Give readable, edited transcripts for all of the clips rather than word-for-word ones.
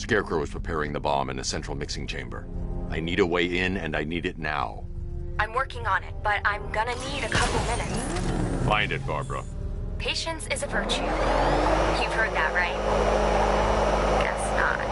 Scarecrow is preparing the bomb in the central mixing chamber. I need a way in, and I need it now. I'm working on it, but I'm gonna need a couple minutes. Find it, Barbara. Patience is a virtue. You've heard that, right? Guess not.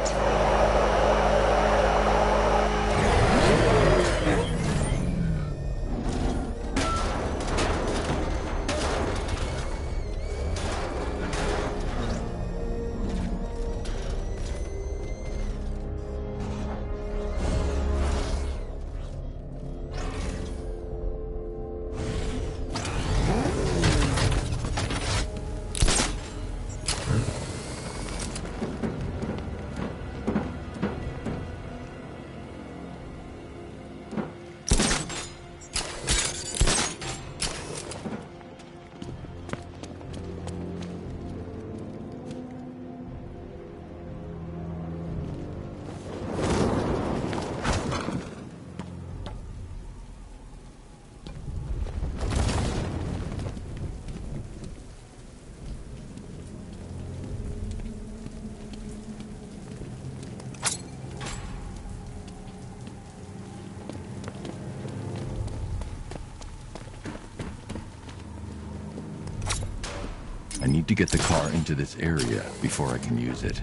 I need to get the car into this area before I can use it.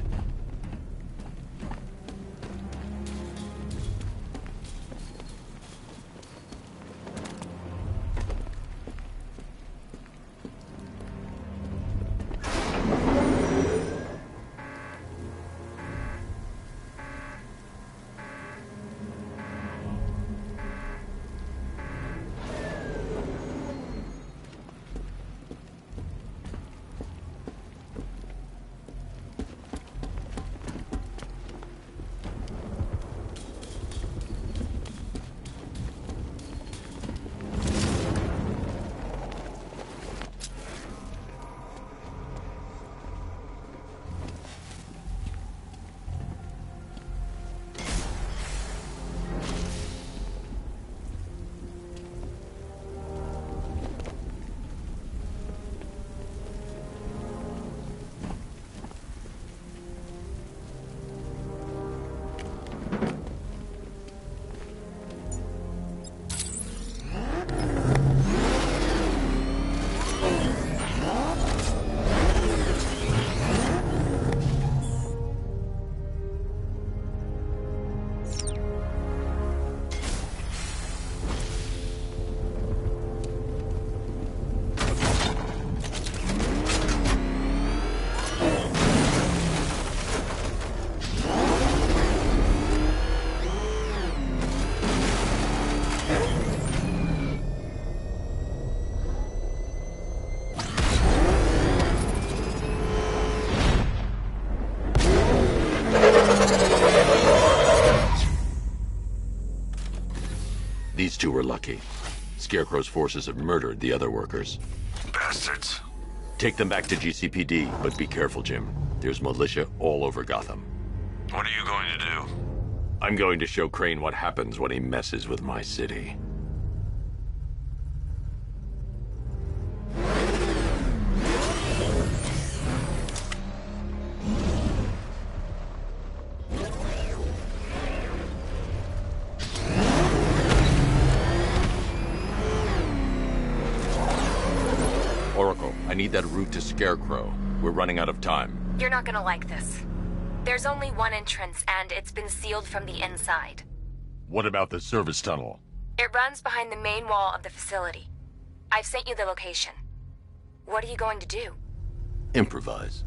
two were lucky. Scarecrow's forces have murdered the other workers. Bastards. Take them back to GCPD, but be careful, Jim. There's militia all over Gotham. What are you going to do? I'm going to show Crane what happens when he messes with my city. Oracle, I need that route to Scarecrow. We're running out of time. You're not gonna like this. There's only one entrance, and it's been sealed from the inside. What about the service tunnel? It runs behind the main wall of the facility. I've sent you the location. What are you going to do? Improvise.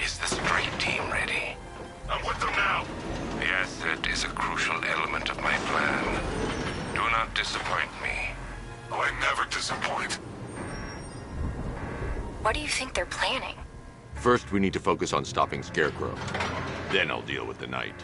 Is the strike team ready? I'm with them now. The asset is a crucial element of my plan. Do not disappoint me. Oh, I never disappoint. What do you think they're planning? First, we need to focus on stopping Scarecrow. Then I'll deal with the Knight.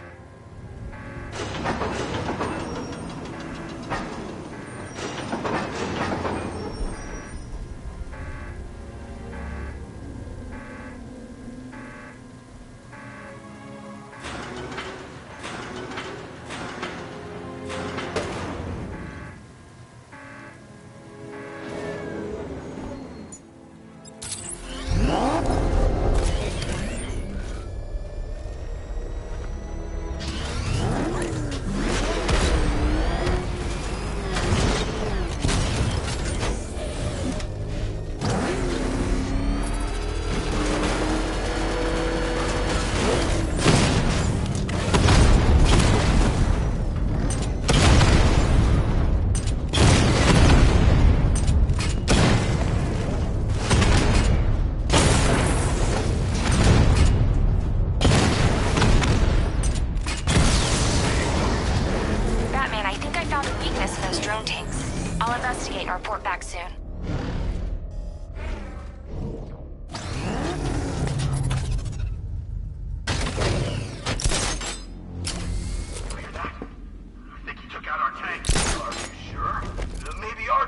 I'll investigate and report back soon.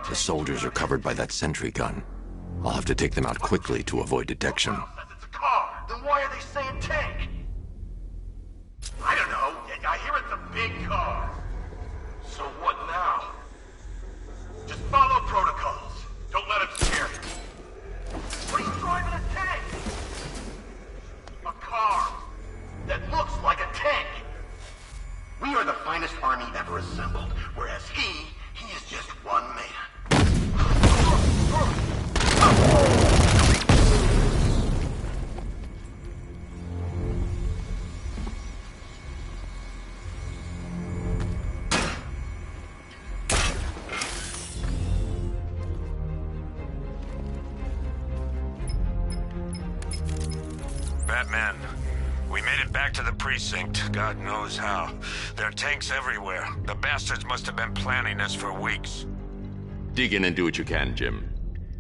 The soldiers are covered by that sentry gun. I'll have to take them out quickly to avoid detection. It's a car. Then why are they saying tank? I don't know. I hear it's a big car. So what now? Just follow protocols. Don't let him scare you. But he's driving a tank. A car that looks like a tank. We are the finest army ever assembled, whereas he is just one man. Batman, we made it back to the precinct. God knows how. There are tanks everywhere. The bastards must have been planning this for weeks. Dig in and do what you can, Jim.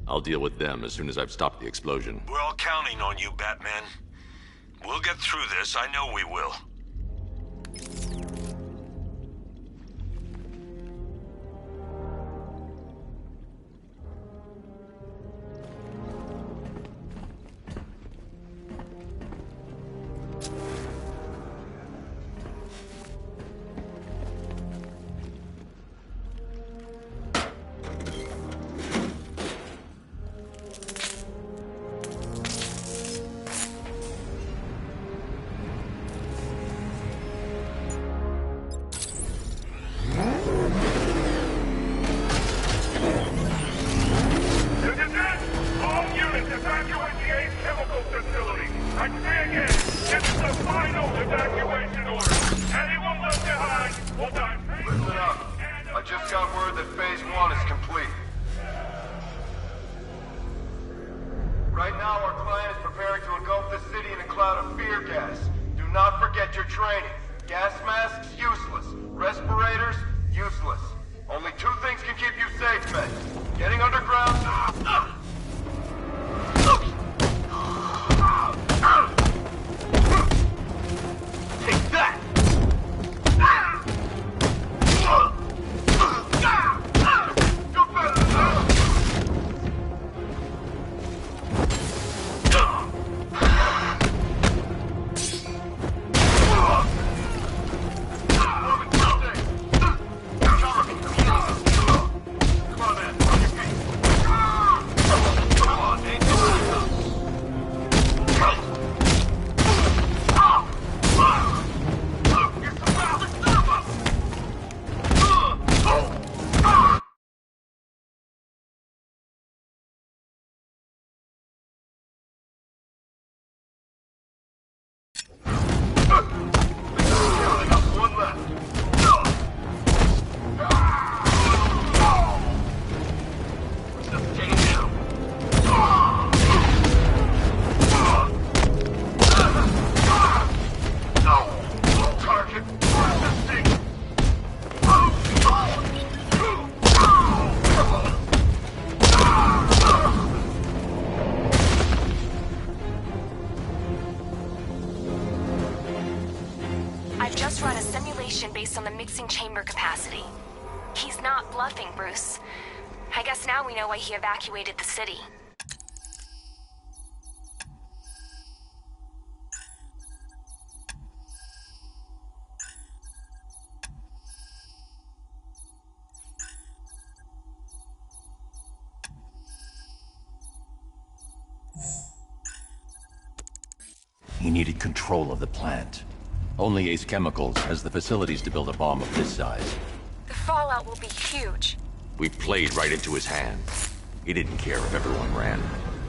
I'll deal with them as soon as I've stopped the explosion. We're all counting on you, Batman. We'll get through this. I know we will. training. Gas masks, useless. Respirators, useless. Only two things can keep you safe, men. Getting underground... Take that! You're better than that! I've just run a simulation based on the mixing chamber capacity. He's not bluffing, Bruce. I guess now we know why he evacuated the city. He needed control of the plant. Only Ace Chemicals has the facilities to build a bomb of this size. The fallout will be huge. We played right into his hands. He didn't care if everyone ran.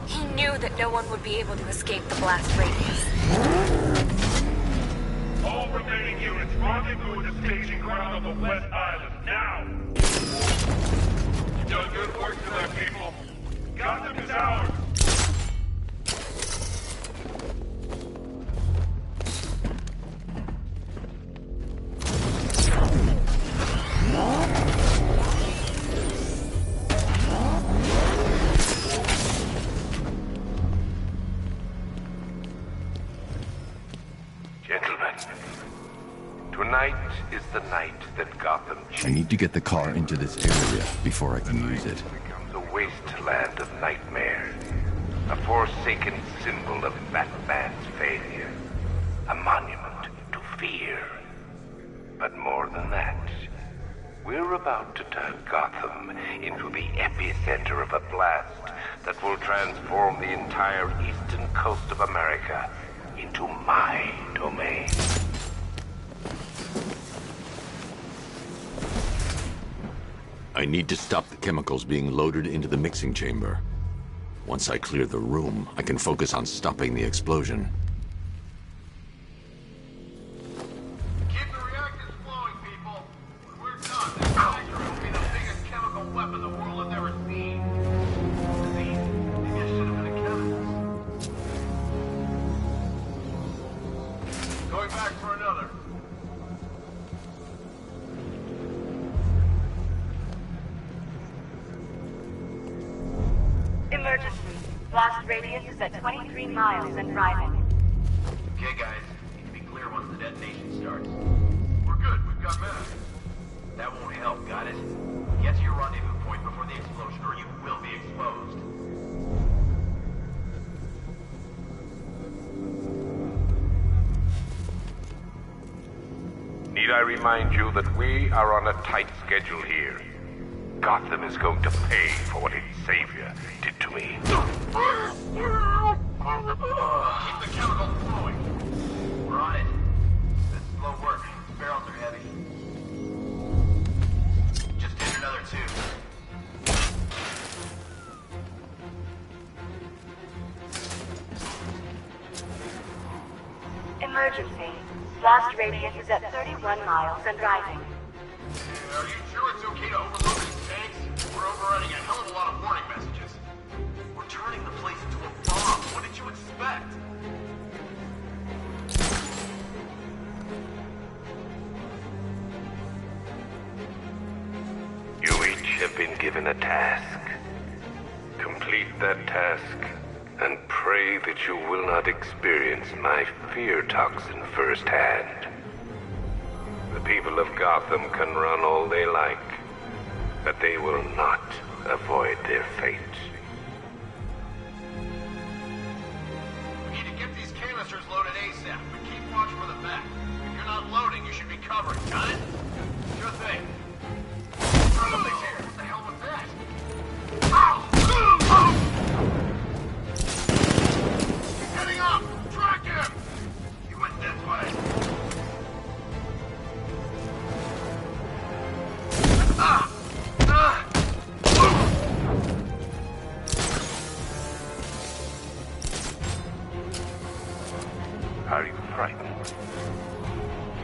He knew that no one would be able to escape the blast radius. All remaining units rendezvous at the staging ground of the West Island, now! You've done good work to that, people. Gotham is ours! Gentlemen, tonight is the night that Gotham I need to get the car into this area before I can use it. becomes a wasteland of nightmares, a forsaken symbol of Batman's failure, a monument to fear. But more than that, we're about to turn Gotham into the epicenter of a blast that will transform the entire eastern coast of America into my domain. I need to stop the chemicals being loaded into the mixing chamber. Once I clear the room, I can focus on stopping the explosion. Keep the reactors flowing, people. When we're done, this reactor will be the biggest chemical weapon the world has ever seen. See, maybe I should have been a chemist. Going back for another. Emergency. Blast radius is at 23 miles and driving. Okay, guys. Need to be clear once the detonation starts. We're good. We've got men. That won't help, got it? Get to your rendezvous point before the explosion or you will be exposed. Need I remind you that we are on a tight schedule here? Gotham is going to pay for what its savior did to me. Keep the chemicals flowing. We're on it. This is slow work. Barrels are heavy. Just did another two. Emergency. Blast radius is at 31 miles and driving. Are you sure it's okay to overload these tanks? We're overrunning a hell of a lot of warning messages. We're turning the place into a bomb. What did you expect? given a task. Complete that task, and pray that you will not experience my fear toxin firsthand. The people of Gotham can run all they like, but they will not avoid their fate. We need to get these canisters loaded ASAP, but keep watch for the back. If you're not loading, you should be covering. Got it? Sure thing. Something's here. What the hell was that? Ow! He's heading up! Track him! He went this way. Are you frightened?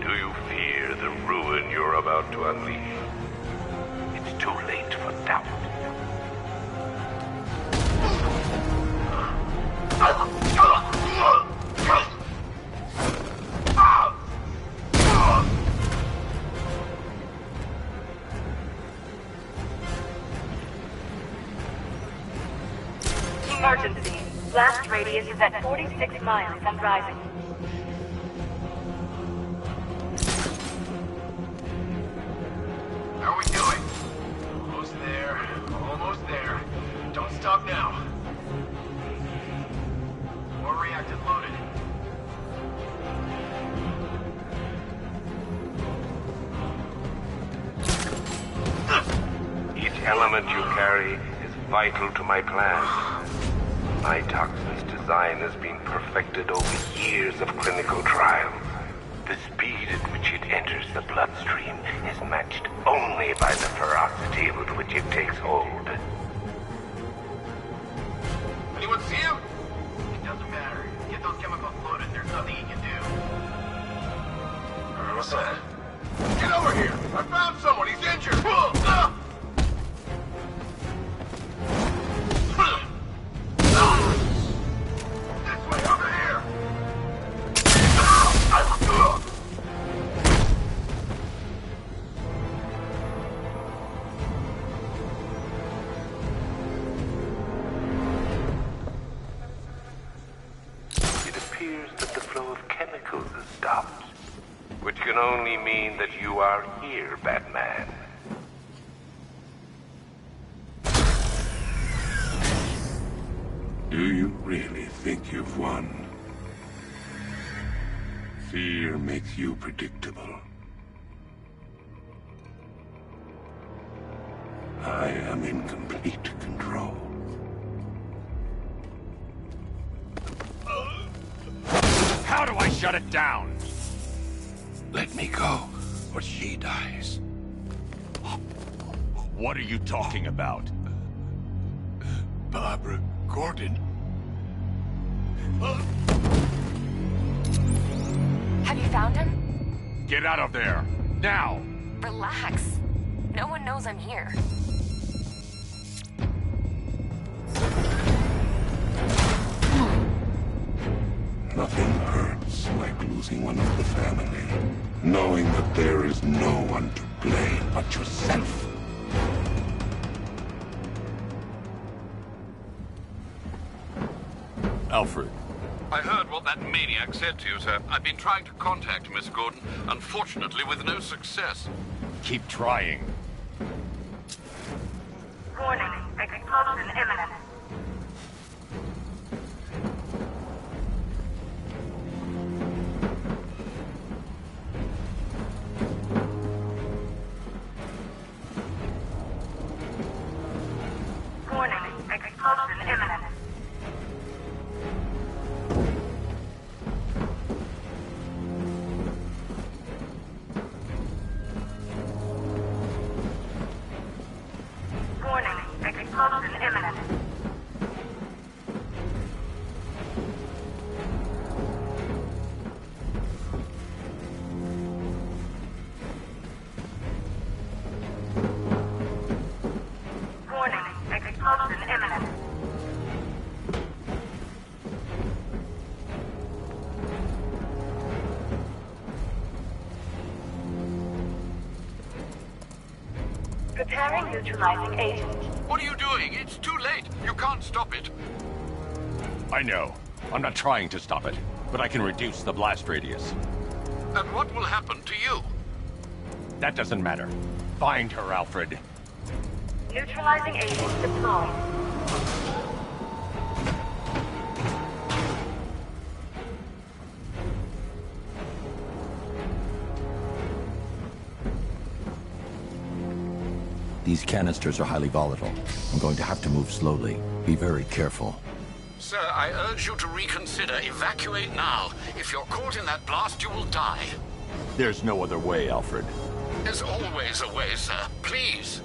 Do you fear the ruin you're about to unleash? It's too late for doubt. Emergency. Blast radius is at 46 miles and rising. How are we doing? Almost there. Almost there. Don't stop now. More reactors loaded. Each element you carry is vital to my plan. My toxin's design has been perfected over years of clinical trials. The speed at which it enters the bloodstream is matched only by the ferocity with which it takes hold. Anyone see him? It doesn't matter. Get those chemicals loaded. There's nothing he can do. What's that? Get over here! I found someone! He's injured! This way, over here! It appears that the flow of chemicals has stopped, which can only mean that you are here, Batman. Do you really think you've won? Fear makes you predictable. I am in complete control. How do I shut it down? Let me go, or she dies. What are you talking about? Barbara Gordon. Have you found him? Get out of there! Now! Relax. No one knows I'm here. Nothing hurts like losing one of the family. Knowing that there is no one to blame but yourself. Alfred. I heard what that maniac said to you, sir. I've been trying to contact Miss Gordon, unfortunately with no success. Keep trying. Warning. Explosion imminent. Warning. Explosion imminent. Warning. Explosion imminent. Preparing neutralizing agent. What are you doing? It's too late. You can't stop it. I know. I'm not trying to stop it, but I can reduce the blast radius. And what will happen to you? That doesn't matter. Find her, Alfred. Neutralizing agent deployed. These canisters are highly volatile. I'm going to have to move slowly. Be very careful. Sir, I urge you to reconsider. Evacuate now. If you're caught in that blast, you will die. There's no other way, Alfred. There's always a way, sir. Please.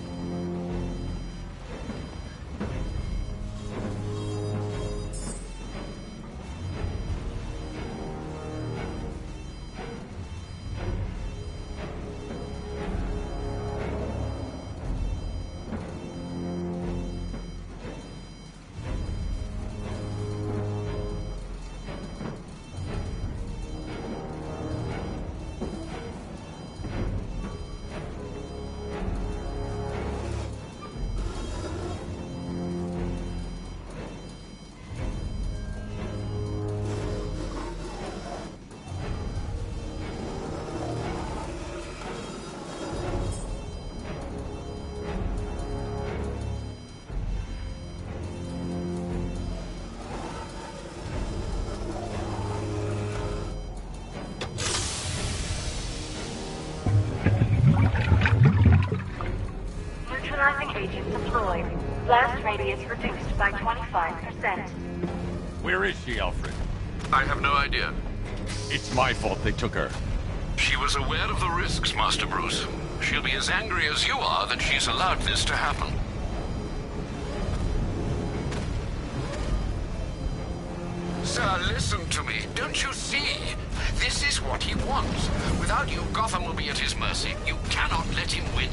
Neutralizing agent deployed. Blast radius reduced by 25%. Where is she, Alfred? I have no idea. It's my fault they took her. She was aware of the risks, Master Bruce. She'll be as angry as you are that she's allowed this to happen. Sir, listen to me. Don't you see? This is what he wants. Without you, Gotham will be at his mercy. You cannot let him win.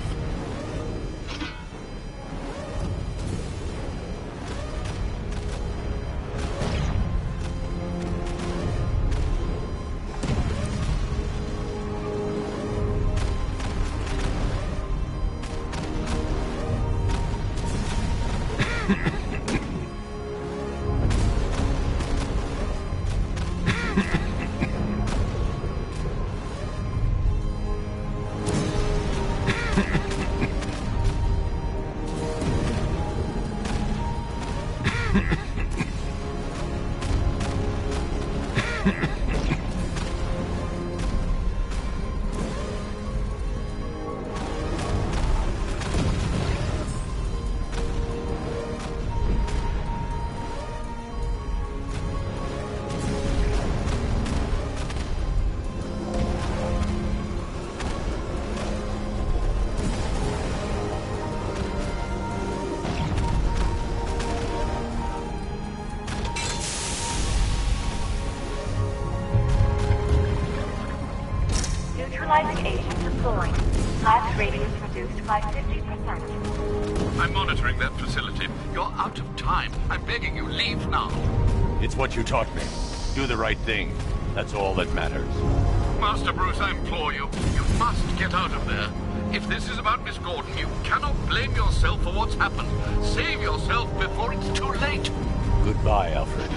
Neutralizing agent deployed. Blast radius reduced by 50%. I'm monitoring that facility. You're out of time. I'm begging you, leave now. It's what you taught me. Do the right thing. That's all that matters. Master Bruce, I implore you. You must get out of there. If this is about Miss Gordon, you cannot blame yourself for what's happened. Save yourself before it's too late. Goodbye, Alfred.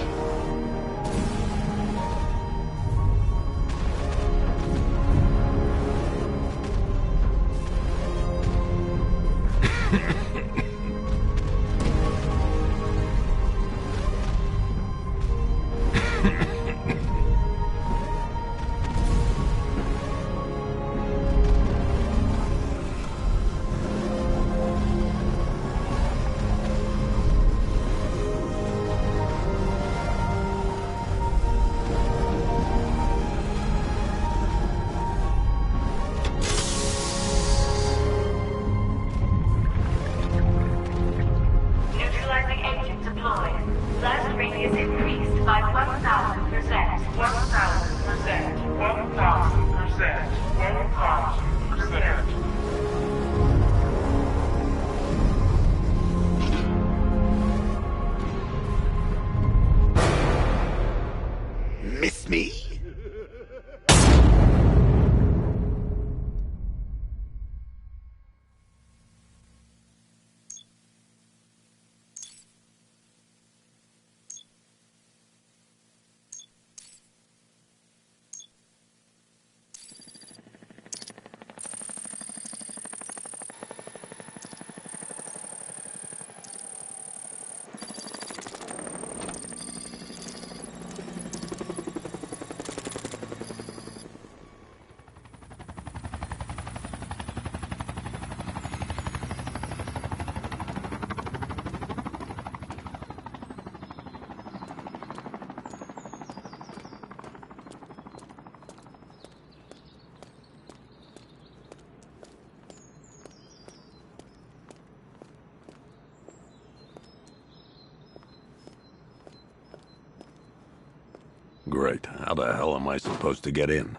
Great. How the hell am I supposed to get in?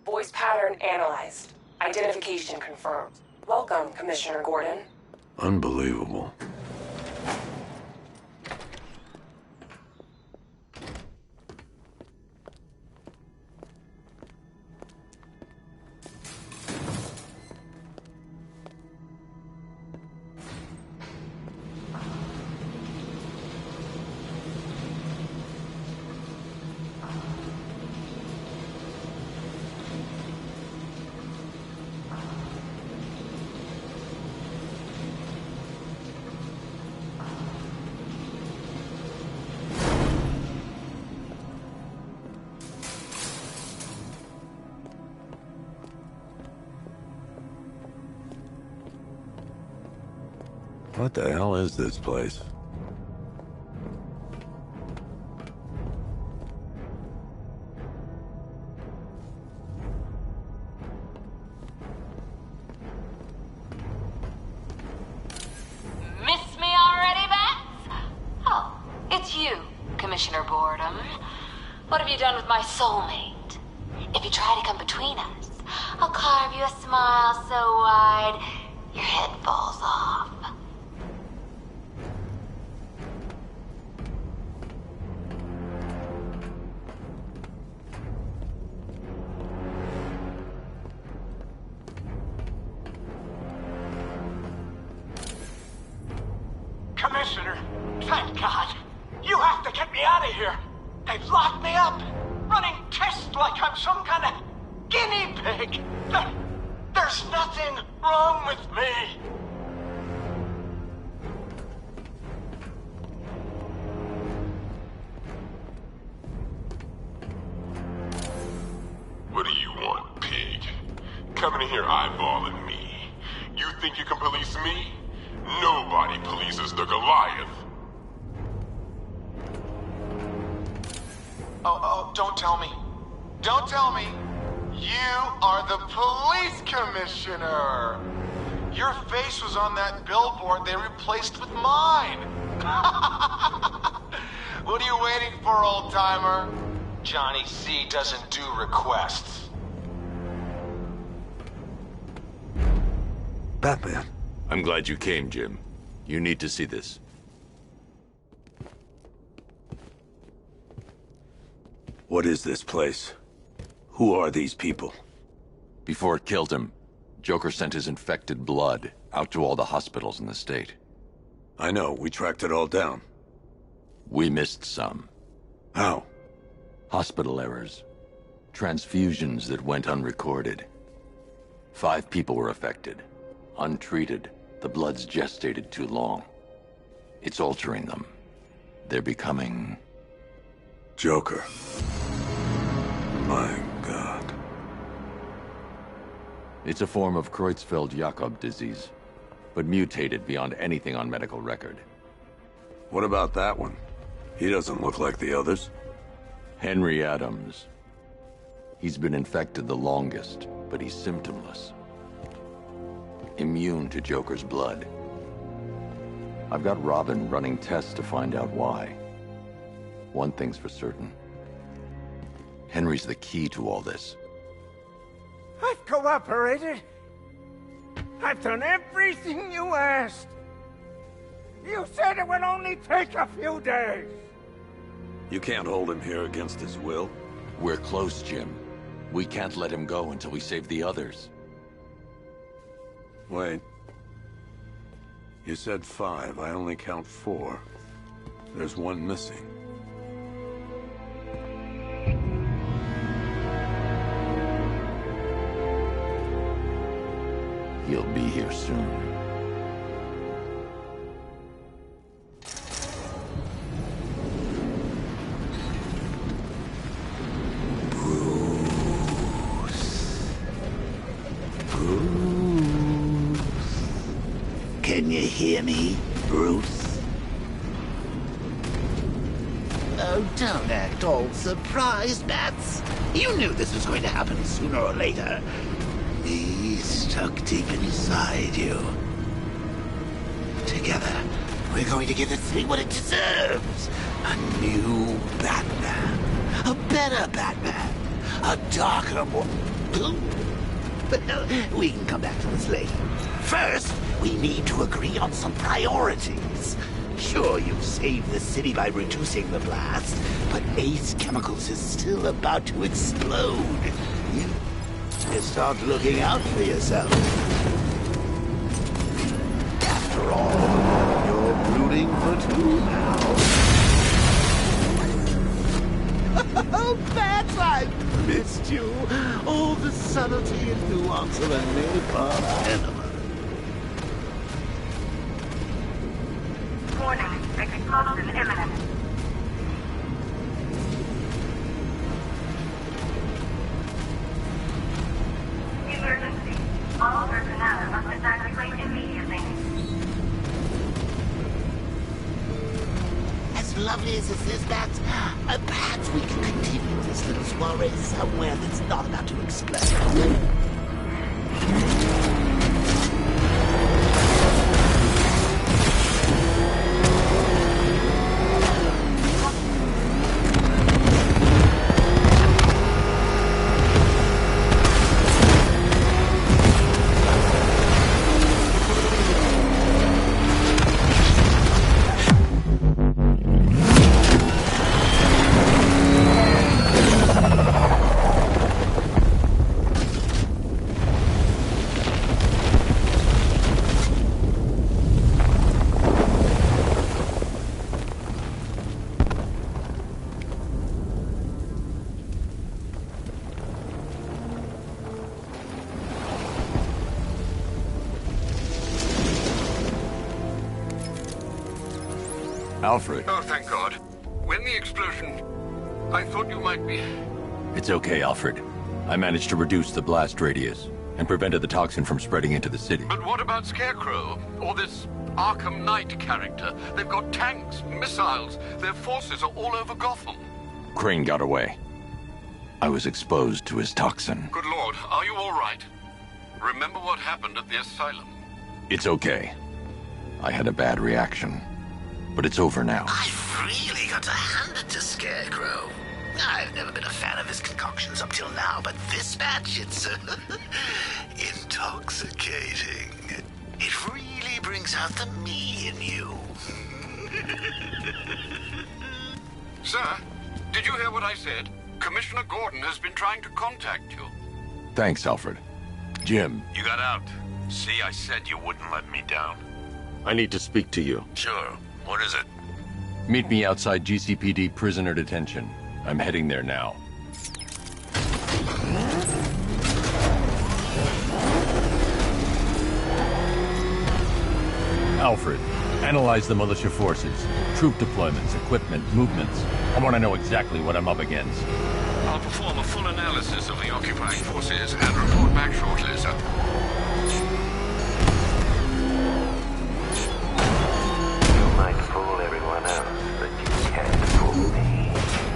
Voice pattern analyzed. Identification confirmed. Welcome, Commissioner Gordon. Unbelievable. What the hell is this place? Miss me already, Bats? Oh, it's you, Commissioner Boredom. What have you done with my soulmate? If you try to come between us, I'll carve you a smile so wide your head falls off. Commissioner, thank God. You have to get me out of here. They've locked me up, running tests like I'm some kind of guinea pig. There's nothing wrong with me. What do you want, pig? Coming in here eyeballing me. You think you can police me? Nobody polices the Goliath. Oh, don't tell me. Don't tell me. You are the police commissioner. Your face was on that billboard they replaced with mine. What are you waiting for, old-timer? Johnny C doesn't do requests. Batman. I'm glad you came, Jim. You need to see this. What is this place? Who are these people? Before it killed him, Joker sent his infected blood out to all the hospitals in the state. I know, we tracked it all down. We missed some. How? Hospital errors. Transfusions that went unrecorded. 5 people were affected. Untreated, the blood's gestated too long. It's altering them. They're becoming... Joker. My God. It's a form of Creutzfeldt-Jakob disease, but mutated beyond anything on medical record. What about that one? He doesn't look like the others. Henry Adams. He's been infected the longest, but he's symptomless. Immune to Joker's blood. I've got Robin running tests to find out why. One thing's for certain. Henry's the key to all this. I've cooperated. I've done everything you asked. You said it would only take a few days. You can't hold him here against his will. We're close, Jim. We can't let him go until we save the others. Wait. You said 5. I only count 4. There's one missing. He'll be here soon. Can you hear me, Bruce? Oh, don't act all surprised, Bats. You knew this was going to happen sooner or later. He's stuck deep inside you. Together, We're going to give this city what it deserves. A new Batman. A better Batman. A darker, more... Well, we can come back to this later. First, we need to agree on some priorities. Sure, you've saved the city by reducing the blast, but Ace Chemicals is still about to explode. You start looking out for yourself. After all, you're brooding for two now. Oh, Bats, I've missed you. All the subtlety and nuance of a napalm enema. Warning, explosion imminent. Emergency. All personnel must evacuate immediately. As lovely as this is, Bats, perhaps we can continue this little soiree somewhere that's not about to explode. Alfred. Oh, thank God. When the explosion... I thought you might be... It's okay, Alfred. I managed to reduce the blast radius and prevented the toxin from spreading into the city. But what about Scarecrow? Or this Arkham Knight character? They've got tanks, missiles. Their forces are all over Gotham. Crane got away. I was exposed to his toxin. Good Lord, are you all right? Remember what happened at the asylum? It's okay. I had a bad reaction. But it's over now. I've really got to hand it to Scarecrow. I've never been a fan of his concoctions up till now, but this batch, it's intoxicating. It really brings out the me in you. Sir, did you hear what I said? Commissioner Gordon has been trying to contact you. Thanks, Alfred. Jim. You got out. See, I said you wouldn't let me down. I need to speak to you. Sure. What is it? Meet me outside GCPD prisoner detention. I'm heading there now. Alfred, analyze the militia forces, troop deployments, equipment, movements. I want to know exactly what I'm up against. I'll perform a full analysis of the occupying forces and report back shortly, sir. Might fool everyone else, but you can't fool me.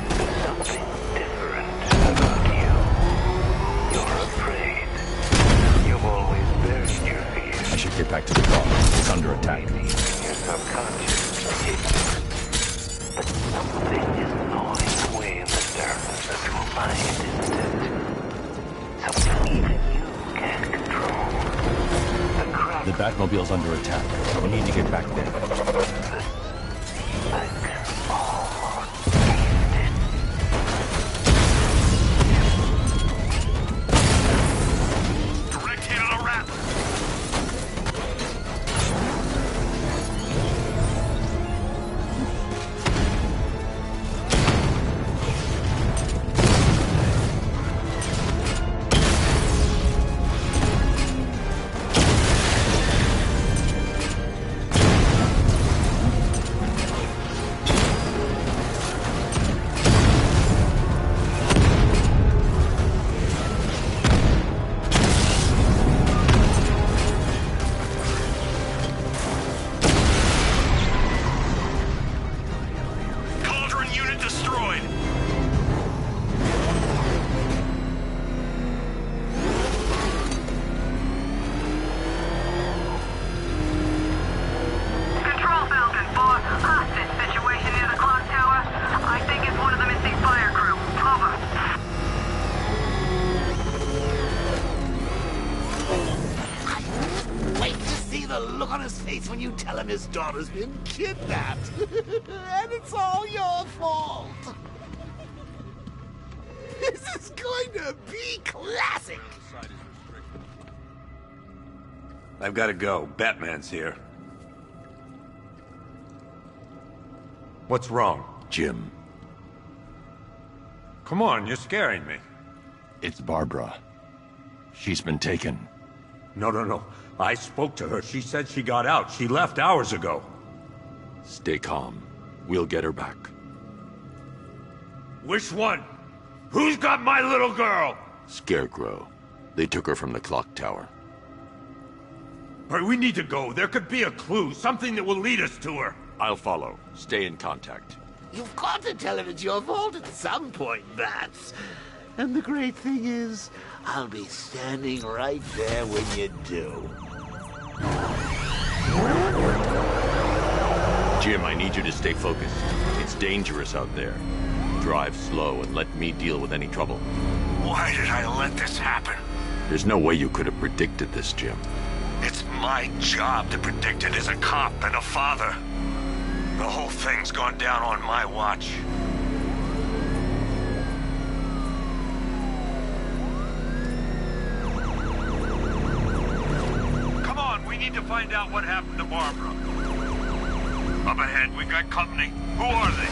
There's something different about you. You're afraid. You've always buried your fears. I should get back to the car. It's under attack. Your subconscious hidden. But something is gnawing away in the darkness of your mind, isn't it? Something even you can't control. The Batmobile's under attack. We need to get back there. Direct hit on a rat. look on his face when you tell him his daughter's been kidnapped. And it's all your fault. This is going to be classic. I've got to go. Batman's here. What's wrong? Jim. Come on, you're scaring me. It's Barbara. She's been taken. No. I spoke to her. She said she got out. She left hours ago. Stay calm. We'll get her back. Which one? Who's got my little girl? Scarecrow. They took her from the clock tower. All right, we need to go. There could be a clue, something that will lead us to her. I'll follow. Stay in contact. You've got to tell him it's your fault at some point, Bats. And the great thing is, I'll be standing right there when you do. Jim, I need you to stay focused. It's dangerous out there. Drive slow and let me deal with any trouble. Why did I let this happen? There's no way you could have predicted this, Jim. It's my job to predict it as a cop and a father. The whole thing's gone down on my watch. Come on, we need to find out what happened to Barbara. Up ahead, we got company. Who are they?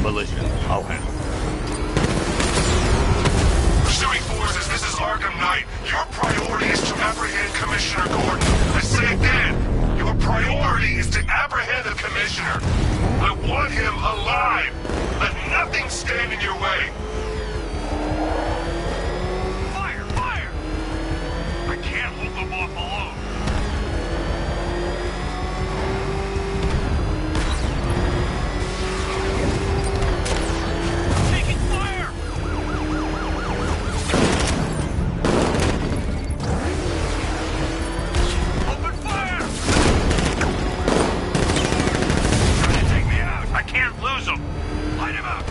Militia. I'll handle it. Pursuing forces, this is Arkham Knight. Your priority is to apprehend Commissioner Gordon. I say again, your priority is to apprehend the Commissioner. I want him alive. Let nothing stand in your way. Fire! Fire! I can't hold them off alone. Taking fire! Open fire! Trying to take me out. I can't lose him. Light him up.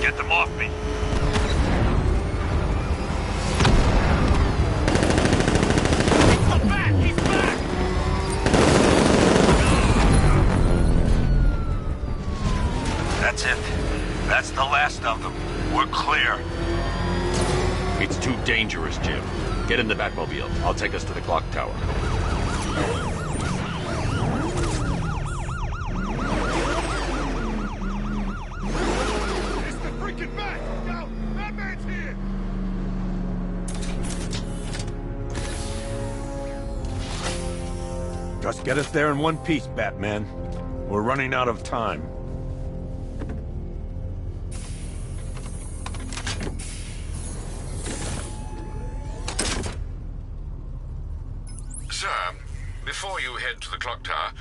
Get them off me. He's back! He's back! That's it. That's the last of them. We're clear. It's too dangerous, Jim. Get in the Batmobile. I'll take us to the clock tower. It's the freaking Bat! Go! Batman's here! Just get us there in one piece, Batman. We're running out of time. Sir, before you head to the clock tower,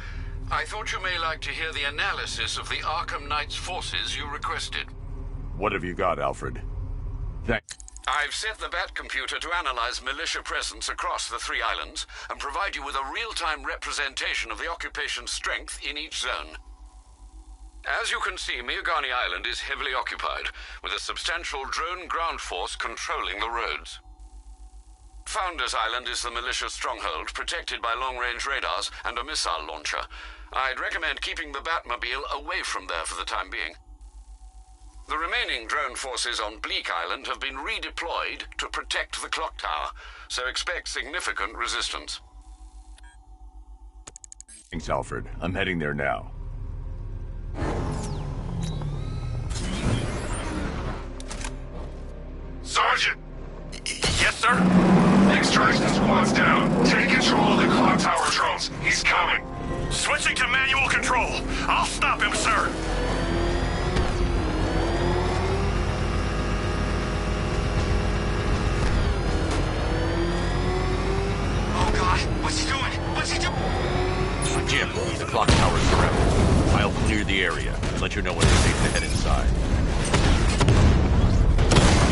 I thought you may like to hear the analysis of the Arkham Knight's forces you requested. What have you got, Alfred? I've set the Bat computer to analyze militia presence across the 3 islands and provide you with a real-time representation of the occupation's strength in each zone. As you can see, Miagani Island is heavily occupied, with a substantial drone ground force controlling the roads. Founders Island is the militia stronghold, protected by long-range radars and a missile launcher. I'd recommend keeping the Batmobile away from there for the time being. The remaining drone forces on Bleak Island have been redeployed to protect the clock tower, so expect significant resistance. Thanks, Alfred. I'm heading there now. Sergeant! Yes, sir? Extraction squad's down. Take control of the clock tower drones. He's coming. Switching to manual control. I'll stop him, sir. Oh, God. What's he doing? What's he doing? Jim, the clock tower's surrounded. I'll clear the area and let you know when it's safe to head inside.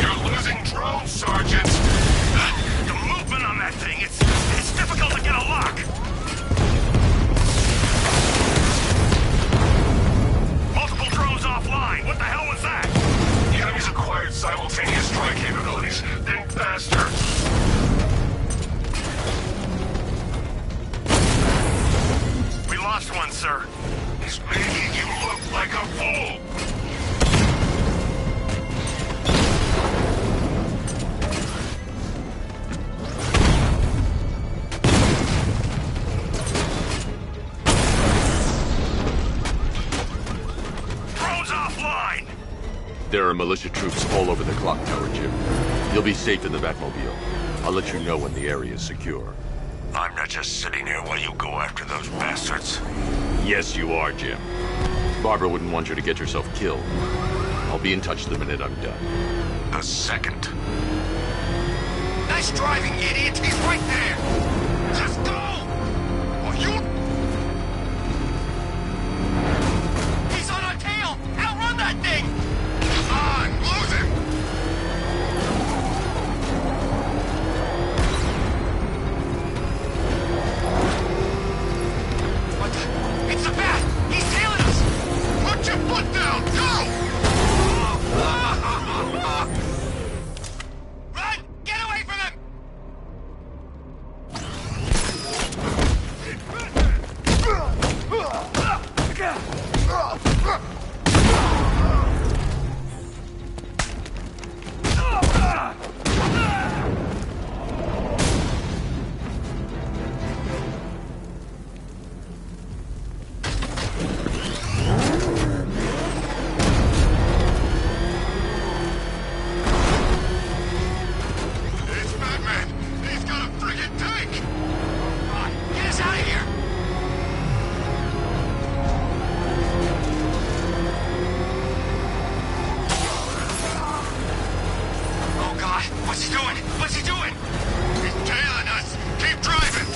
You're losing drones, Sergeant. The movement on that thing, it's difficult to get a lock. capabilities, then faster. We lost one, sir. He's making you look like a fool! Drone's offline! There are militia troops all over the clock tower, Jim. You'll be safe in the Batmobile. I'll let you know when the area is secure. I'm not just sitting here while you go after those bastards. Yes, you are, Jim. Barbara wouldn't want you to get yourself killed. I'll be in touch the minute I'm done. The second. Nice driving, idiot! He's right there! Just go! Or you... He's on our tail! Outrun that thing! Come on, lose him! What the... It's a bat! He's tailing us! Put your foot down! Go! Run! Get away from him! It's Batman! He's got a friggin' tank! Right, get us out of here! Oh God, what's he doing? What's he doing? He's tailing us! Keep driving!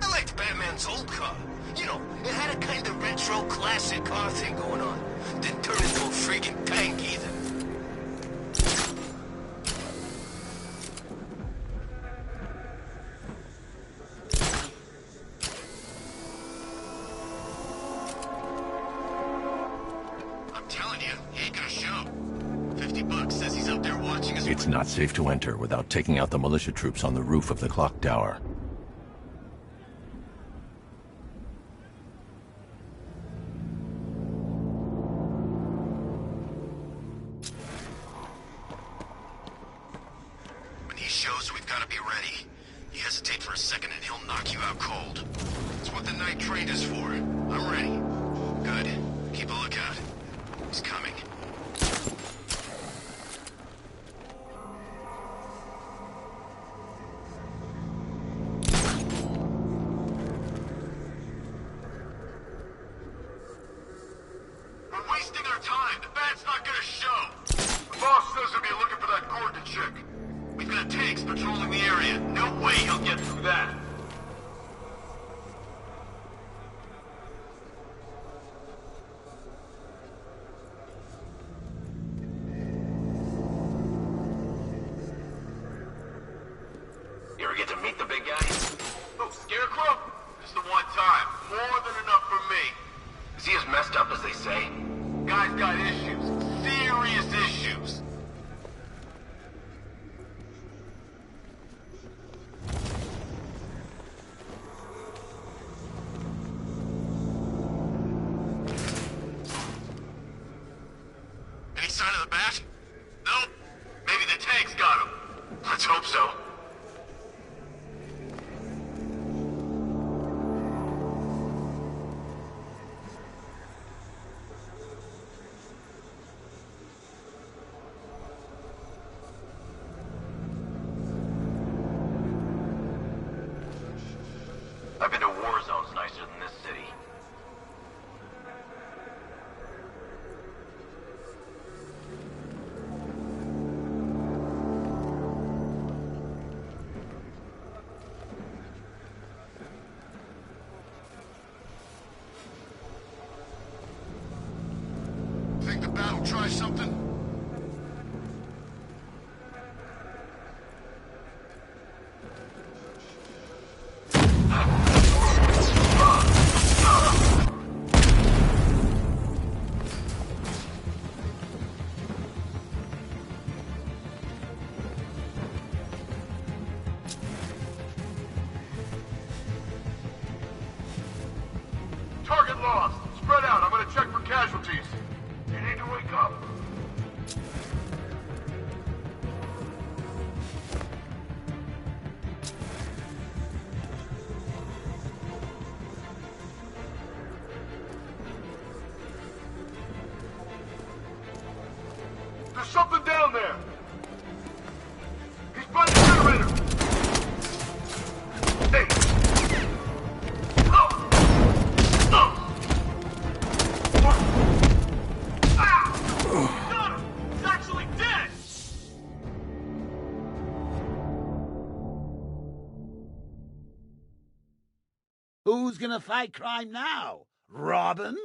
I liked Batman's old car. You know, it had a kind of retro classic car thing going on. Didn't turn into a freaking tank either. I'm telling you, he ain't gonna show. $50 says he's up there watching us. It's not safe to enter without taking out the militia troops on the roof of the clock tower. When he shows, we've got to be ready. You hesitate for a second and he'll knock you out cold. It's what the night trained us for. I'm ready. Good. Keep a lookout. He's coming. We're wasting our time. The bat's not gonna show. The boss says he'll be looking for that Gordon chick. We've got tanks patrolling the area. No way he'll get through that. You ever get to meet the big guy? Who, Scarecrow? Just the one time. More than enough for me. Is he as messed up as they say? Guy's got issues. Serious issues. Any sign of the bat? Nope. Maybe the tank's got him. Let's hope so. I've been to war zones nicer than this city. There's something down there! He's by the generator! Hey! Got him! He's actually dead! Who's gonna fight crime now? Robin?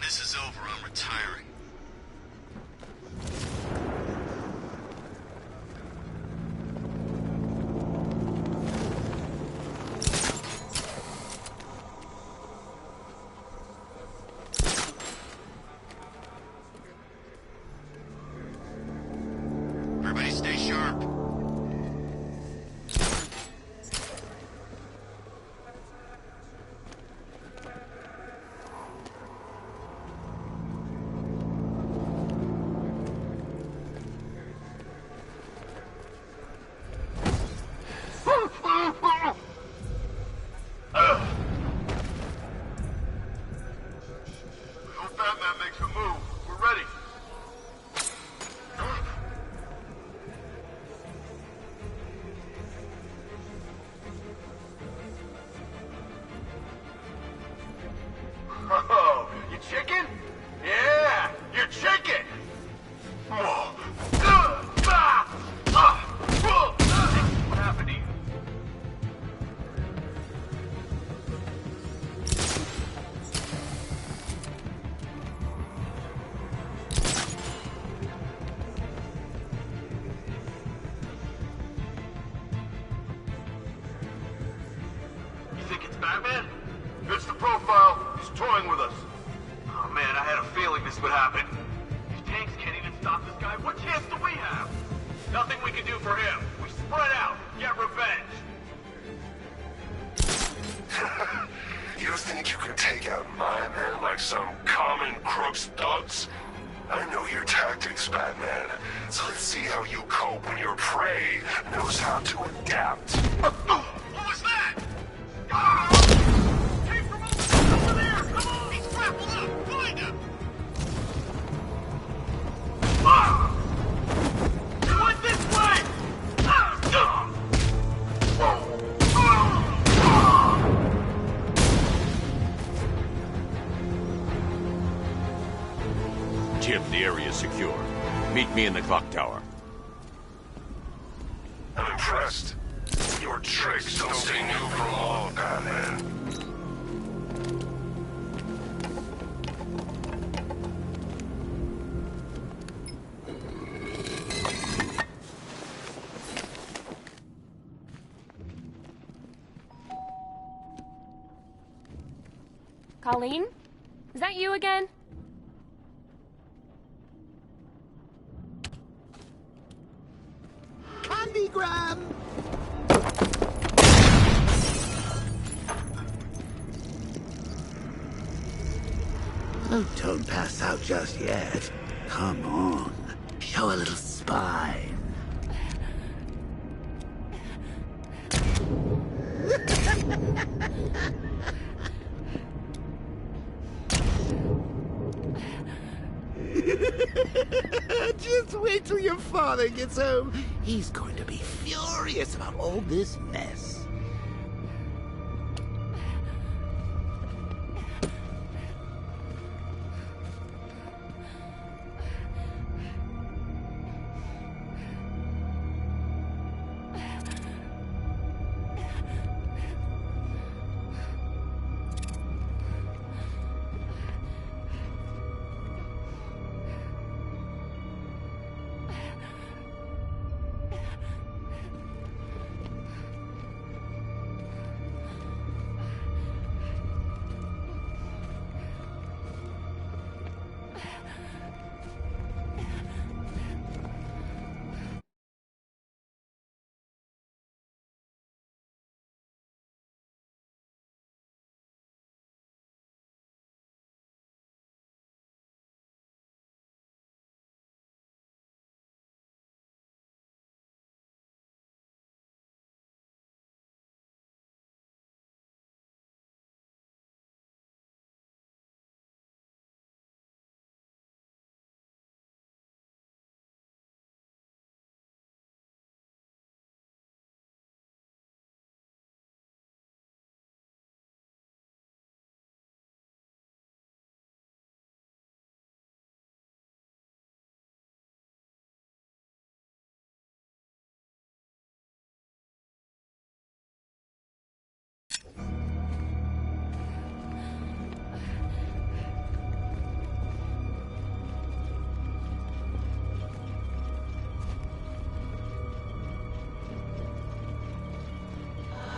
This is over. I'm retiring. Everybody stay sharp. If Batman makes a move, we're ready. Oh, you chicken? Yeah, you're chicken! Whoa. What happened to you? You think it's Batman? It's the profile. He's toying with us. Oh man, I had a feeling this would happen. If tanks can't even stop this guy, what chance do we have? Nothing we can do for him. We spread out, get revenge. You think you can take out my men like some common crooks thugs? I know your tactics, Batman. So let's see how you cope when your prey knows how to adapt. What was that? Came from over there! Come on! He's grappled up! Find him! He went this way! Jim, the area is secure. Meet me in the clock tower. I'm impressed. Your tricks don't stay new for long, Batman. Colleen? Is that you again? Candygram! Oh, don't pass out just yet. Come on. Show a little spine. Just wait till your father gets home. He's going to be furious about all this mess.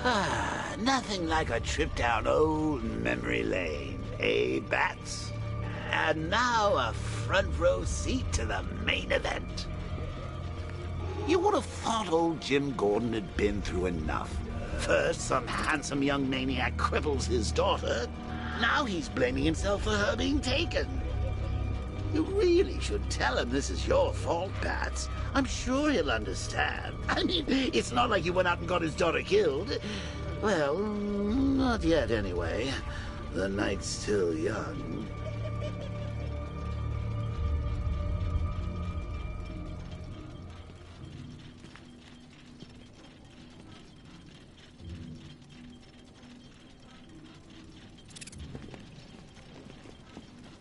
Nothing like a trip down old memory lane, eh, Bats? And now a front row seat to the main event. You would have thought old Jim Gordon had been through enough. First, some handsome young maniac cripples his daughter. Now he's blaming himself for her being taken. You really should tell him this is your fault, Bats. I'm sure he'll understand. I mean, it's not like you went out and got his daughter killed. Well, not yet anyway. The night's still young.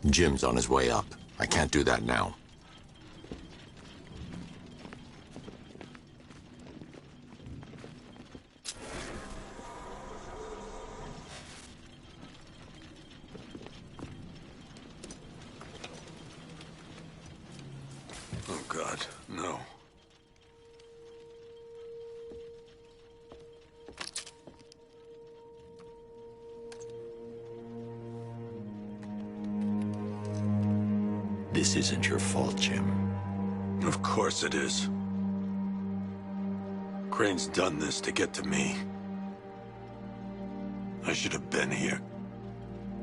Jim's on his way up. I can't do that now. Oh, God, no. This isn't your fault, Jim. Of course it is. Crane's done this to get to me. I should have been here.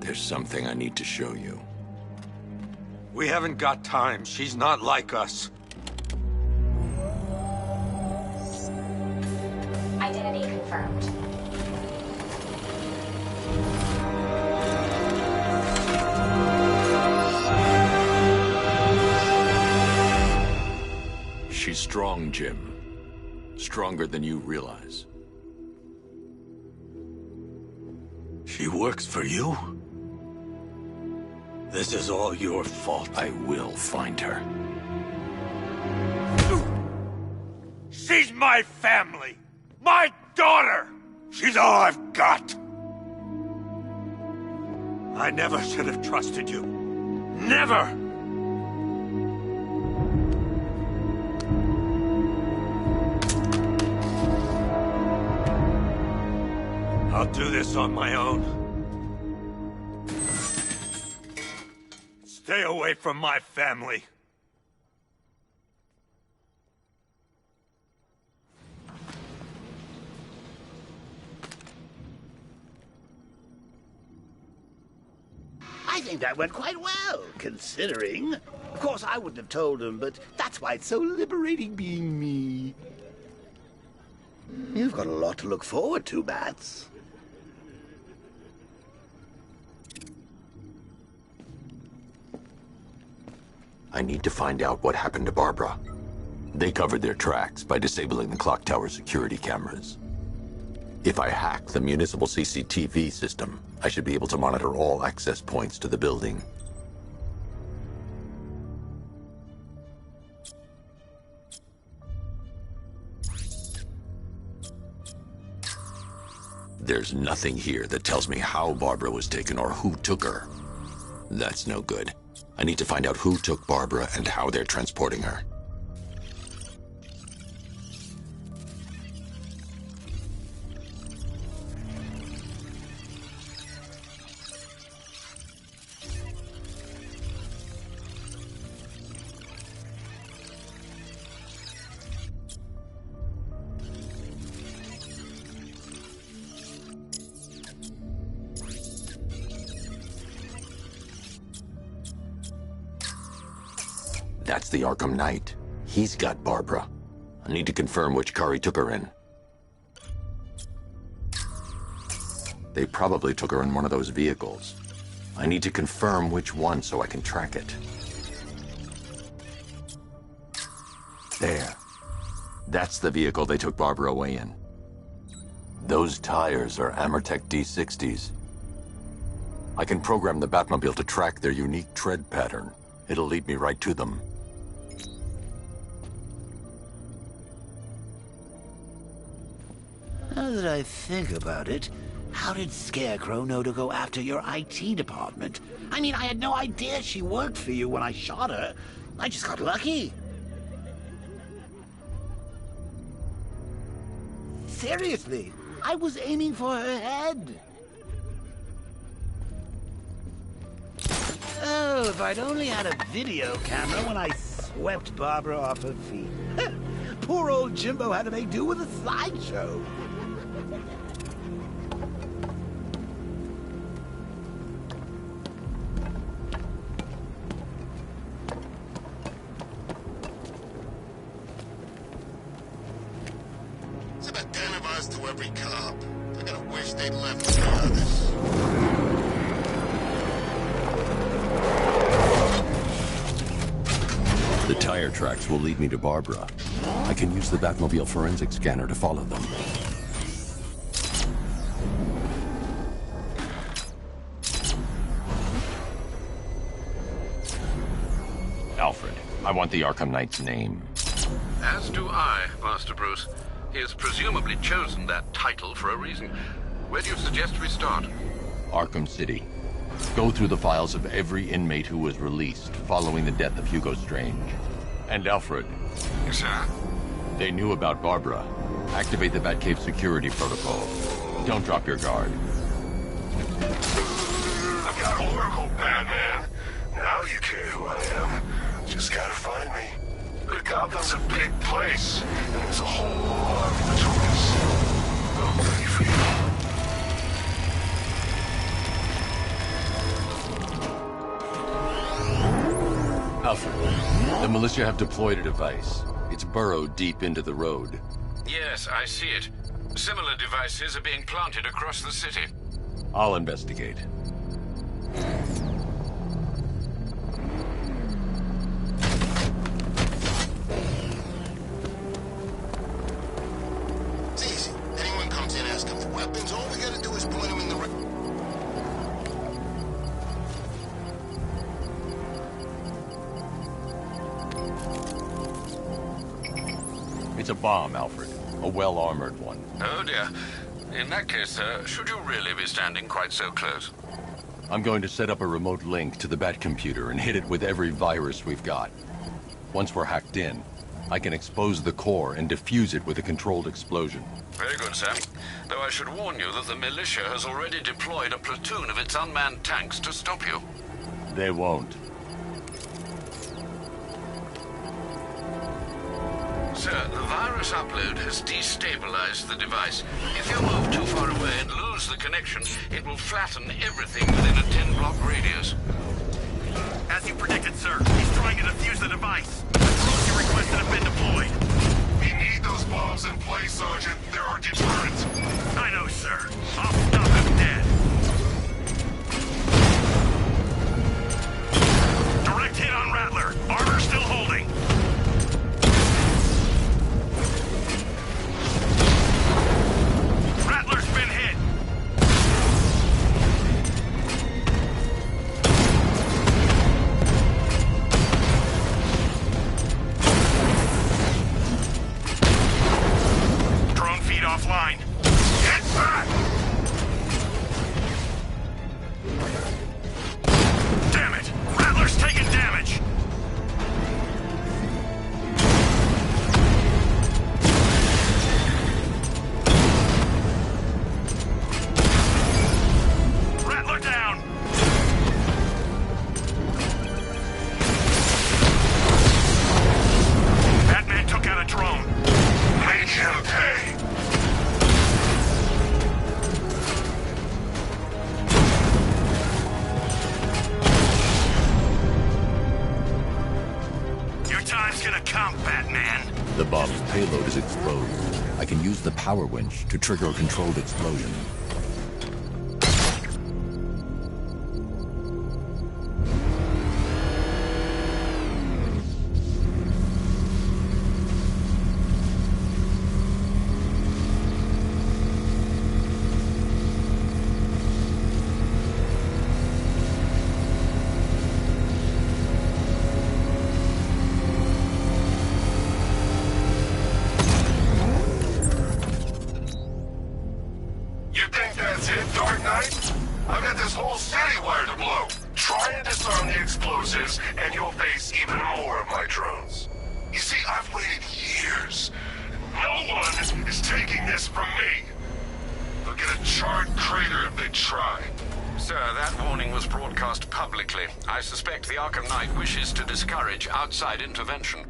There's something I need to show you. We haven't got time. She's not like us. Identity confirmed. She's strong, Jim. Stronger than you realize. She works for you? This is all your fault. I will find her. She's my family! My daughter! She's all I've got! I never should have trusted you. Never! I'll do this on my own. Stay away from my family. I think that went quite well, considering. Of course, I wouldn't have told him, but that's why it's so liberating being me. You've got a lot to look forward to, Bats. I need to find out what happened to Barbara. They covered their tracks by disabling the clock tower security cameras. If I hack the municipal CCTV system, I should be able to monitor all access points to the building. There's nothing here that tells me how Barbara was taken or who took her. That's no good. I need to find out who took Barbara and how they're transporting her. That's the Arkham Knight. He's got Barbara. I need to confirm which car he took her in. They probably took her in one of those vehicles. I need to confirm which one so I can track it. There. That's the vehicle they took Barbara away in. Those tires are Amertec D60s. I can program the Batmobile to track their unique tread pattern. It'll lead me right to them. Now that I think about it, how did Scarecrow know to go after your IT department? I mean, I had no idea she worked for you when I shot her. I just got lucky. Seriously, I was aiming for her head. Oh, if I'd only had a video camera when I swept Barbara off her feet. Poor old Jimbo had to make do with a slideshow. It's about 10 of us to every cop. I gotta wish they'd left the others. The tire tracks will lead me to Barbara. I can use the Batmobile forensic scanner to follow them. Alfred, I want the Arkham Knight's name. As do I, Master Bruce. He has presumably chosen that title for a reason. Where do you suggest we start? Arkham City. Go through the files of every inmate who was released following the death of Hugo Strange. And Alfred. Yes, sir. They knew about Barbara. Activate the Batcave security protocol. Don't drop your guard. I've got Oracle, Batman. Now you care who I am. Just gotta find me. But Gotham's a big place, and there's a whole lot between us. I'm ready for you. Alfred, the militia have deployed a device. It's burrowed deep into the road. Yes, I see it. Similar devices are being planted across the city. I'll investigate. It's easy. Anyone comes in asking for weapons, all we gotta do is point them in the right... It's a bomb, Alfred. A well-armored one. Oh dear. In that case, sir, should you really be standing quite so close? I'm going to set up a remote link to the Batcomputer and hit it with every virus we've got. Once we're hacked in, I can expose the core and defuse it with a controlled explosion. Very good, sir. Though I should warn you that the militia has already deployed a platoon of its unmanned tanks to stop you. They won't. Sir, the virus upload has destabilized the device. If you move too far away and lose the connection, it will flatten everything within a 10-block radius. As you predicted, sir, he's trying to defuse the device. The drones you requested have been deployed. We need those bombs in place, Sergeant. They're our deterrent. I know, sir. I'll stop him dead. Direct hit on Rattler. Armor still holding. Rattler's been hit. Drone feed offline. Get back! Damn it! Rattler's taking damage! Rattler down! Batman took out a drone. Make him pay! Your time's gonna come, Batman. The bomb's payload is exposed. I can use the power winch to trigger a controlled explosion. You think that's it, Dark Knight? I've got this whole city wired to blow. Try and disarm the explosives, and you'll face even more of my drones. You see, I've waited years. No one is taking this from me. They'll get a charred crater if they try. Sir, that warning was broadcast publicly. I suspect the Arkham Knight wishes to discourage outside intervention.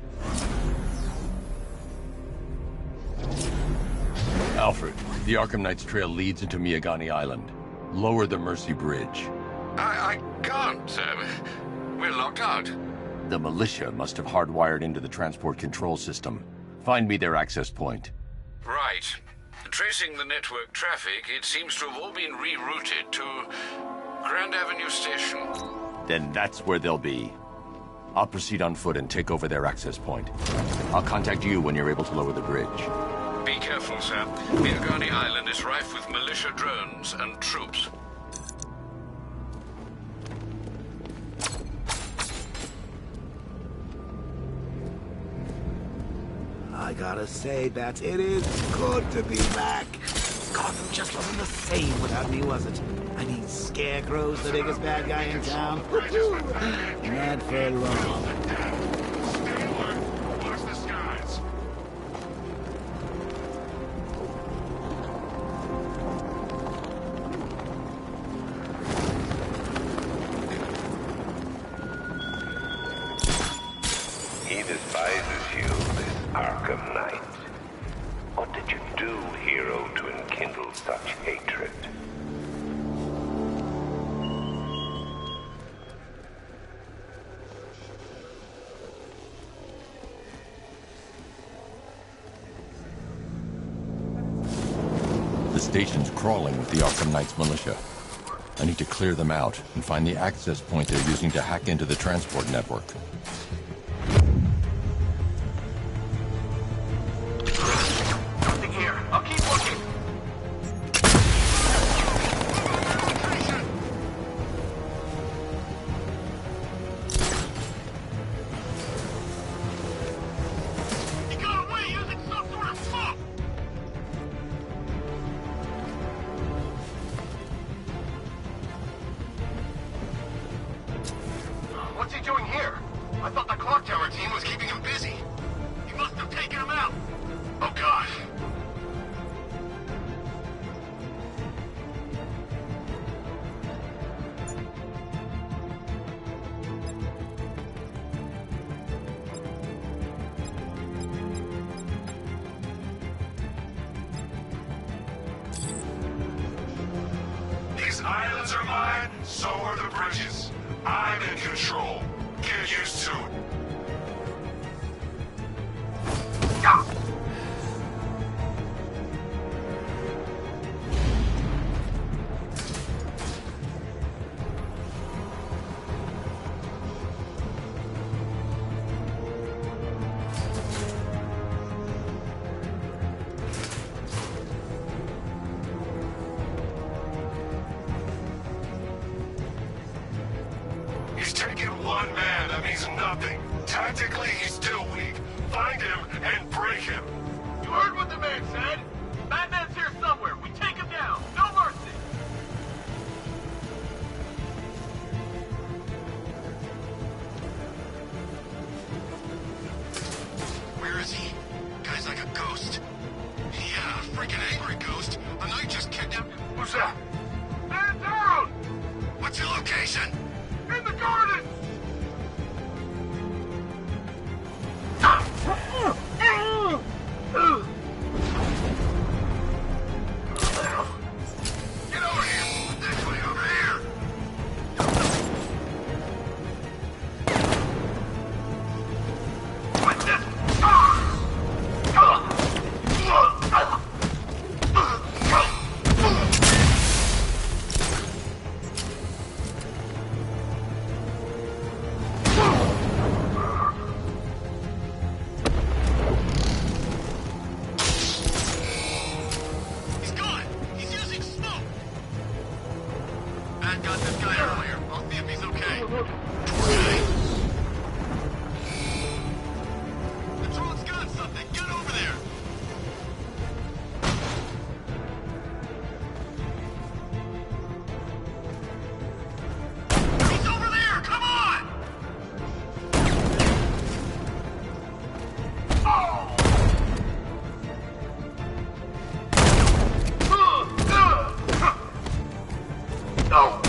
Alfred, the Arkham Knight's trail leads into Miyagani Island. Lower the Mercy Bridge. I can't, sir. We're locked out. The militia must have hardwired into the transport control system. Find me their access point. Right. Tracing the network traffic, it seems to have all been rerouted to Grand Avenue Station. Then that's where they'll be. I'll proceed on foot and take over their access point. I'll contact you when you're able to lower the bridge. Be careful, sir. Miyagani Island is rife with militia drones and troops. I gotta say, Bats, it is good to be back. Gotham just wasn't the same without me, was it? I mean, Scarecrow's the biggest bad guy in town. Not for long. Watch the skies. He despises you, this Arkham Knight. What did you do, hero, to enkindle such hatred? The station's crawling with the Arkham Knight's militia. I need to clear them out and find the access point they're using to hack into the transport network. Nothing here. I'll keep looking. He got away using some sort of smoke. What's he doing here? I thought the clock tower team was keeping him busy. He must have taken him out. Oh, God. These islands are mine, so are the bridges. I'm in control. Get used to it. He's taken one man, that means nothing. Tactically, he's still weak. Find him and break him. You heard what the man said? Batman's here somewhere. We take him down. No mercy. Where is he? Guy's like a ghost. Yeah, freaking angry ghost. A knight just kidnapped him. Who's that? Man down! What's your location? In the garden! Get over here! This way, over here! What's this? No!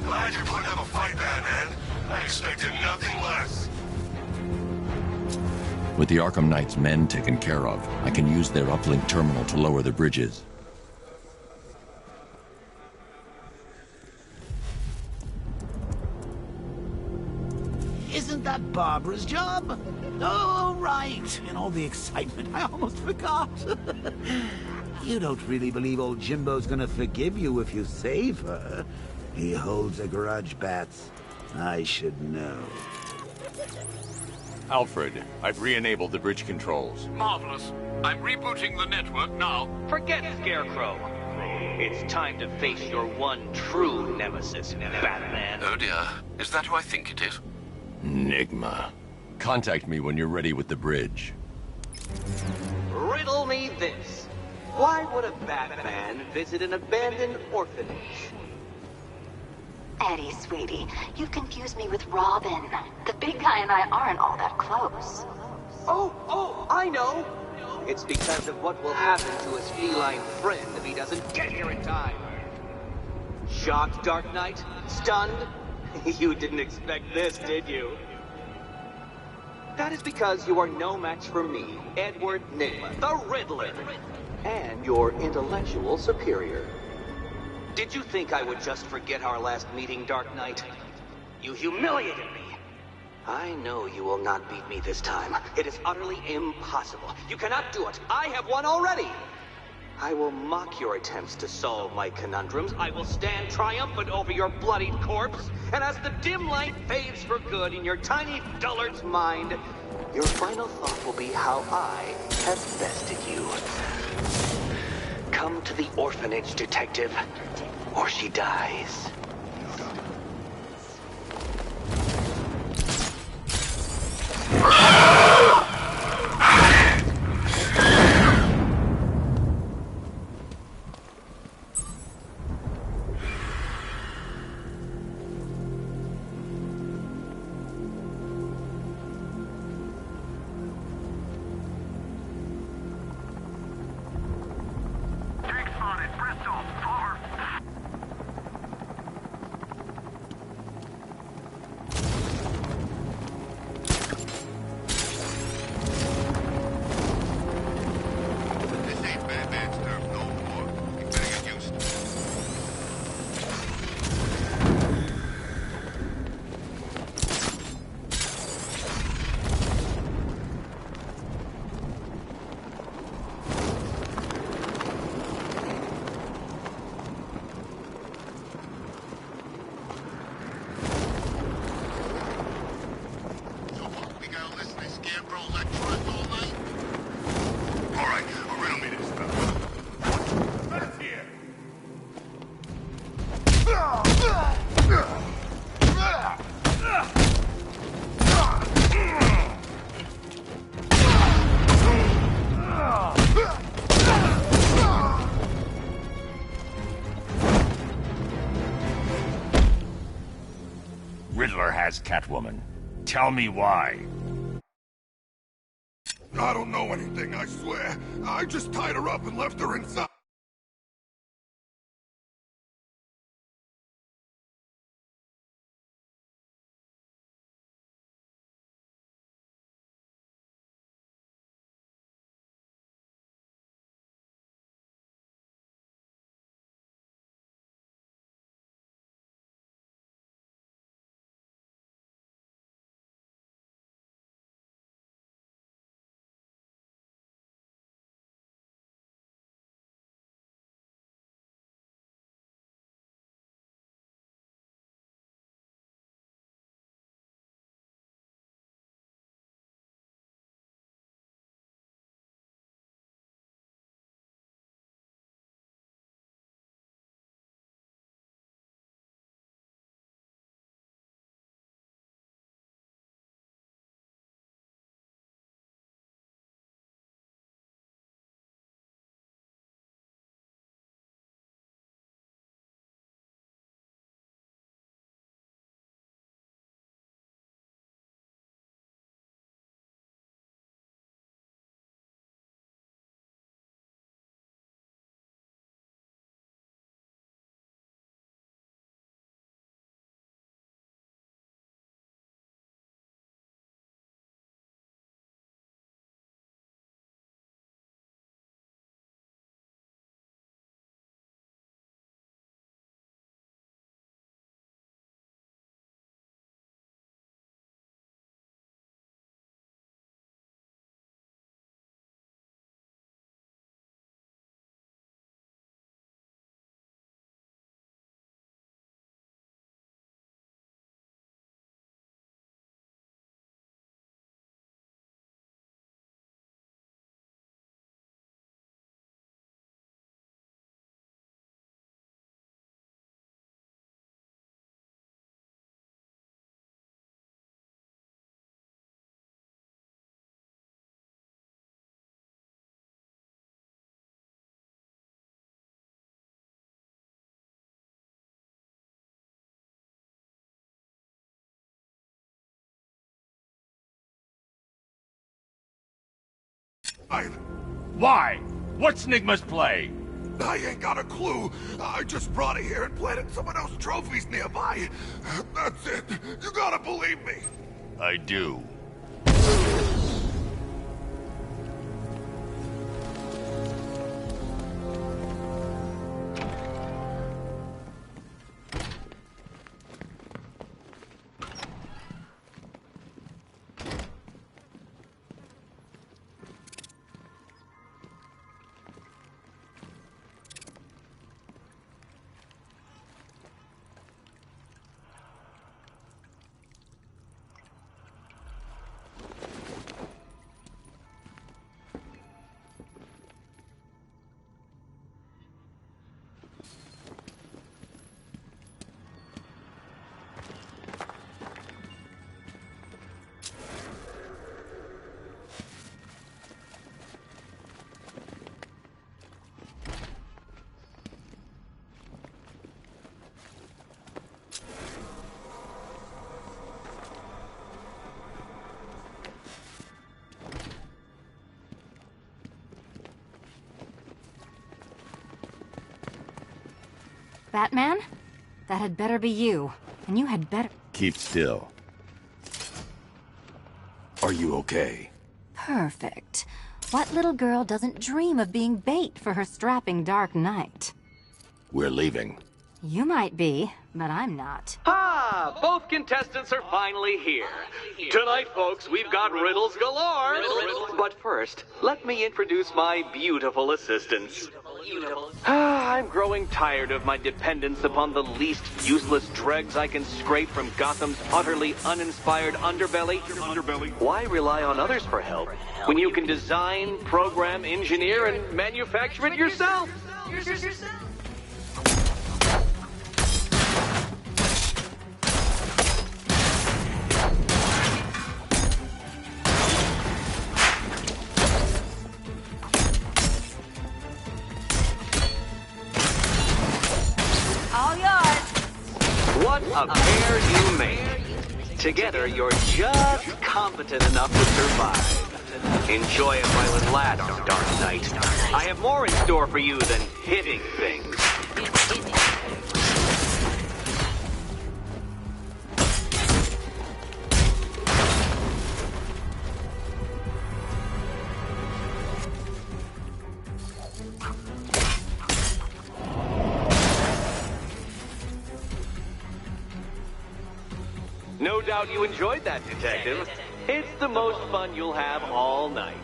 Glad you're putting up a fight, Batman. I expected nothing less. With the Arkham Knight's men taken care of, I can use their uplink terminal to lower the bridges. Isn't that Barbara's job? Oh, right. In all the excitement, I almost forgot. You don't really believe old Jimbo's gonna forgive you if you save her. He holds a grudge, Bats. I should know. Alfred, I've re-enabled the bridge controls. Marvelous. I'm rebooting the network now. Forget Scarecrow. It's time to face your one true nemesis, Batman. Oh dear. Is that who I think it is? Enigma. Contact me when you're ready with the bridge. Riddle me this. Why would a Batman visit an abandoned orphanage? Eddie, sweetie, you've confused me with Robin. The big guy and I aren't all that close. Oh, I know! It's because of what will happen to his feline friend if he doesn't get here in time. Shocked, Dark Knight? Stunned? You didn't expect this, did you? That is because you are no match for me, Edward Nygma, the Riddler, and your intellectual superior. Did you think I would just forget our last meeting, Dark Knight? You humiliated me. I know you will not beat me this time. It is utterly impossible. You cannot do it. I have won already. I will mock your attempts to solve my conundrums. I will stand triumphant over your bloodied corpse. And as the dim light fades for good in your tiny dullard's mind, your final thought will be how I have bested you. Come to the orphanage, detective, or she dies. Riddler has Catwoman. Tell me why. I don't know anything, I swear. I just tied her up and left her inside. Why? What's Nigma's play? I ain't got a clue. I just brought it here and planted someone else's trophies nearby. That's it. You gotta believe me. I do. Batman? That had better be you. And you had better... Keep still. Are you okay? Perfect. What little girl doesn't dream of being bait for her strapping Dark Knight? We're leaving. You might be, but I'm not. Ah, both contestants are finally here. Tonight, folks, we've got riddles galore. But first, let me introduce my beautiful assistants. I'm growing tired of my dependence upon the least useless dregs I can scrape from Gotham's utterly uninspired underbelly. Why rely on others for help when you can design, program, engineer, and manufacture it yourself? What a pair you make. Together, you're just competent enough to survive. Enjoy it while it lasts, Dark Knight. I have more in store for you than hitting things. No doubt you enjoyed that, Detective. It's the most fun you'll have all night.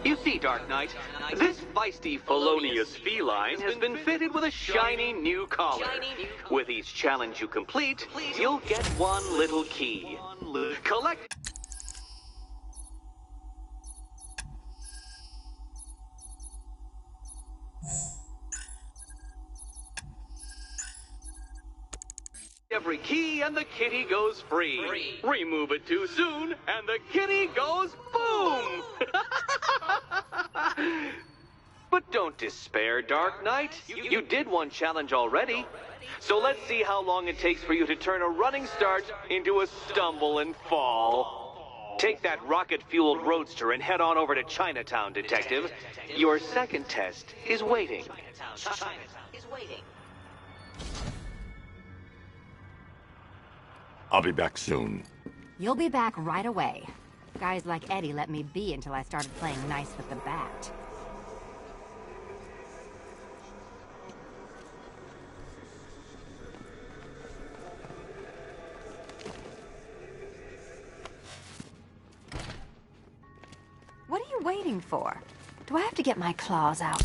You see, Dark Knight, this feisty felonious feline has been fitted with a shiny new collar. With each challenge you complete, you'll get one little key. Collect... every key and the kitty goes free. Remove it too soon and the kitty goes boom! But don't despair, Dark Knight. You did one challenge already. So let's see how long it takes for you to turn a running start into a stumble and fall. Take that rocket-fueled roadster and head on over to Chinatown, Detective. Your second test is waiting. I'll be back soon. You'll be back right away. Guys like Eddie let me be until I started playing nice with the bat. What are you waiting for? Do I have to get my claws out?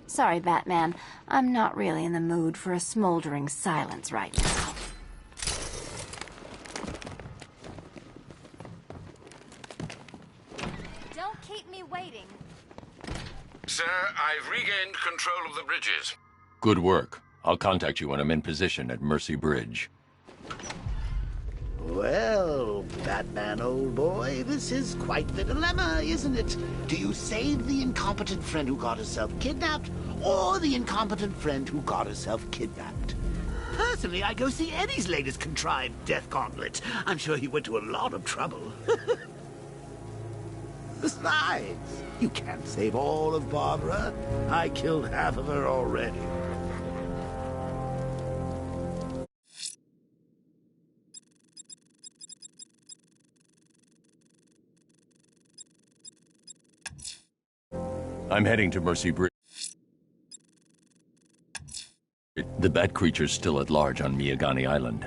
Sorry, Batman. I'm not really in the mood for a smoldering silence right now. Don't keep me waiting. Sir, I've regained control of the bridges. Good work. I'll contact you when I'm in position at Mercy Bridge. Well, Batman, old boy, this is quite the dilemma, isn't it? Do you save the incompetent friend who got herself kidnapped, or the incompetent friend who got herself kidnapped? Personally, I go see Eddie's latest contrived death gauntlet. I'm sure he went to a lot of trouble. Besides, you can't save all of Barbara. I killed half of her already. I'm heading to Mercy Bridge. The Bat creature's still at large on Miyagani Island.